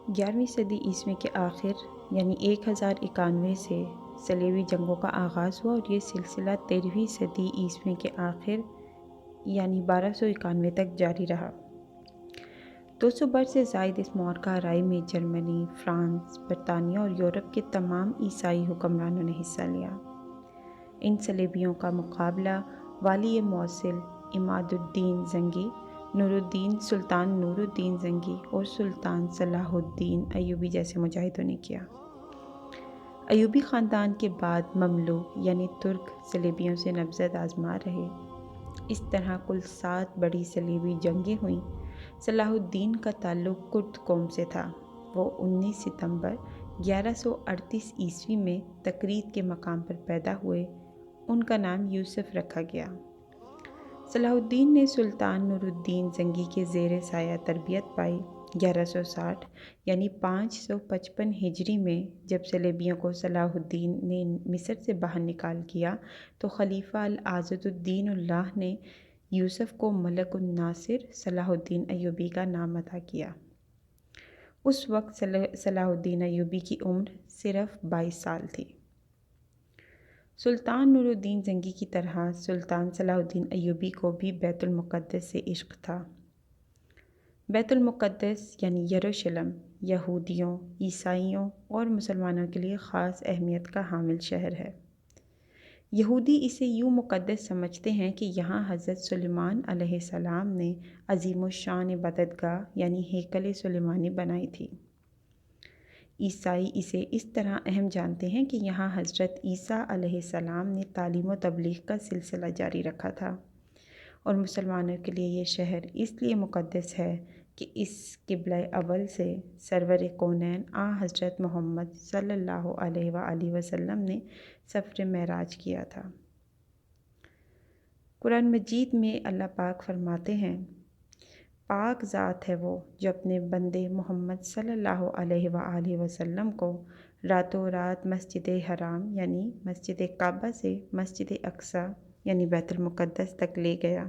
11ویں صدی عیسوی کے آخر یعنی 1091 سے صلیبی جنگوں کا آغاز ہوا اور یہ سلسلہ 13ویں صدی عیسوی کے آخر یعنی 1291 تک جاری رہا۔ 200 برس سے زائد اس معرکہ آرائی میں جرمنی، فرانس، برطانیہ اور یورپ کے تمام عیسائی حکمرانوں نے حصہ لیا۔ ان صلیبیوں کا مقابلہ والی موصل عماد الدین زنگی، سلطان نور الدین زنگی اور سلطان صلاح الدین ایوبی جیسے مجاہدوں نے کیا۔ ایوبی خاندان کے بعد مملوک یعنی ترک صلیبیوں سے نبضت آزما رہے۔ اس طرح کل 7 بڑی صلیبی جنگیں ہوئیں۔ صلاح الدین کا تعلق کرد قوم سے تھا۔ وہ 19 ستمبر 1138 عیسوی میں تکریت کے مقام پر پیدا ہوئے۔ ان کا نام یوسف رکھا گیا۔ صلاح الدین نے سلطان نور الدین زنگی کے زیر سایہ تربیت پائی۔ 1160 یعنی 555 ہجری میں جب صلیبیوں کو صلاح الدین نے مصر سے باہر نکال کیا تو خلیفہ العاضد الدین اللہ نے یوسف کو ملک الناصر صلاح الدین ایوبی کا نام عطا کیا۔ اس وقت صلاح الدین ایوبی کی عمر صرف 22 سال تھی۔ سلطان نور الدین زنگی کی طرح سلطان صلاح الدین ایوبی کو بھی بیت المقدس سے عشق تھا۔ بیت المقدس یعنی یروشلم یہودیوں، عیسائیوں اور مسلمانوں کے لیے خاص اہمیت کا حامل شہر ہے۔ یہودی اسے یوں مقدس سمجھتے ہیں کہ یہاں حضرت سلیمان علیہ السلام نے عظیم الشان عبادت گاہ یعنی ہیکل سلیمانی بنائی تھی۔ عیسائی اسے اس طرح اہم جانتے ہیں کہ یہاں حضرت عیسیٰ علیہ السلام نے تعلیم و تبلیغ کا سلسلہ جاری رکھا تھا، اور مسلمانوں کے لیے یہ شہر اس لیے مقدس ہے کہ اس قبلہ اول سے سرور کونین حضرت محمد صلی اللہ علیہ وآلہ وسلم نے سفر معراج کیا تھا۔ قرآن مجید میں اللہ پاک فرماتے ہیں، پاک ذات ہے وہ جو اپنے بندے محمد صلی اللہ علیہ وآلہ وسلم کو راتوں رات مسجد حرام یعنی مسجد کعبہ سے مسجد اقصیٰ یعنی بیت المقدس تک لے گیا،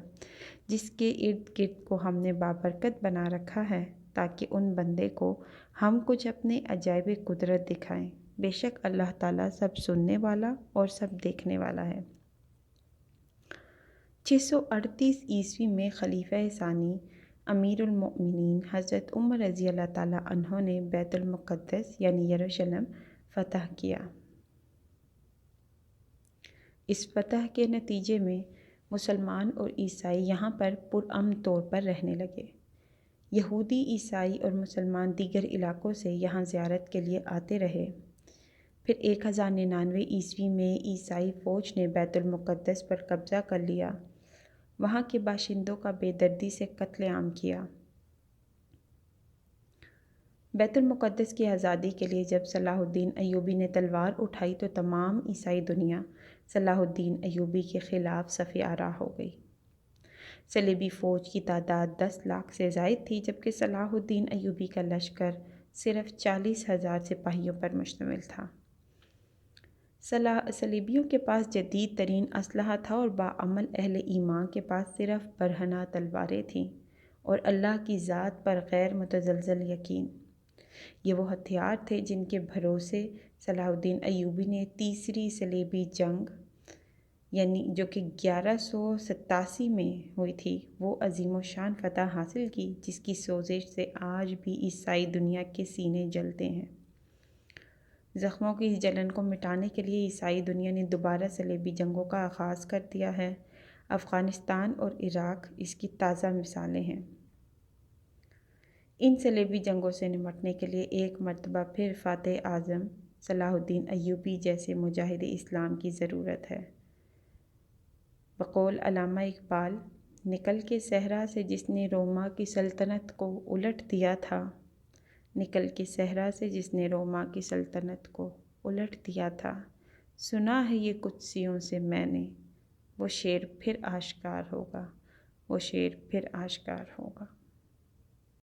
جس کے ارد گرد کو ہم نے بابرکت بنا رکھا ہے تاکہ ان بندے کو ہم کچھ اپنے عجائب قدرت دکھائیں۔ بے شک اللہ تعالیٰ سب سننے والا اور سب دیکھنے والا ہے۔ 638 عیسوی میں خلیفہ ثانی امیر المؤمنین حضرت عمر رضی اللہ تعالیٰ عنہ نے بیت المقدس یعنی یروشلم فتح کیا۔ اس فتح کے نتیجے میں مسلمان اور عیسائی یہاں پر پرامن طور پر رہنے لگے۔ یہودی، عیسائی اور مسلمان دیگر علاقوں سے یہاں زیارت کے لیے آتے رہے۔ پھر 1099 عیسوی میں عیسائی فوج نے بیت المقدس پر قبضہ کر لیا، وہاں کے باشندوں کا بے دردی سے قتل عام کیا۔ بیت المقدس کی آزادی کے لیے جب صلاح الدین ایوبی نے تلوار اٹھائی تو تمام عیسائی دنیا صلاح الدین ایوبی کے خلاف صف آرا ہو گئی۔ صلیبی فوج کی تعداد 10 لاکھ سے زائد تھی، جبکہ صلاح الدین ایوبی کا لشکر صرف 40,000 سپاہیوں پر مشتمل تھا۔ صلیبیوں کے پاس جدید ترین اسلحہ تھا اور باعمل اہل ایمان کے پاس صرف برہنہ تلواریں تھیں اور اللہ کی ذات پر غیر متزلزل یقین۔ یہ وہ ہتھیار تھے جن کے بھروسے صلاح الدین ایوبی نے تیسری صلیبی جنگ یعنی جو کہ 1187 میں ہوئی تھی وہ عظیم الشان فتح حاصل کی، جس کی سوزش سے آج بھی عیسائی دنیا کے سینے جلتے ہیں۔ زخموں کی اس جلن کو مٹانے کے لیے عیسائی دنیا نے دوبارہ صلیبی جنگوں کا آغاز کر دیا ہے۔ افغانستان اور عراق اس کی تازہ مثالیں ہیں۔ ان صلیبی جنگوں سے نمٹنے کے لیے ایک مرتبہ پھر فاتح اعظم صلاح الدین ایوبی جیسے مجاہد اسلام کی ضرورت ہے۔ بقول علامہ اقبال، نکل کے صحرا سے جس نے روما کی سلطنت کو الٹ دیا تھا، نکل کے صحرا سے جس نے روما کی سلطنت کو الٹ دیا تھا، سنا ہے یہ قدسیوں سے میں نے، وہ شعر پھر آشکار ہوگا، وہ شعر پھر آشکار ہوگا۔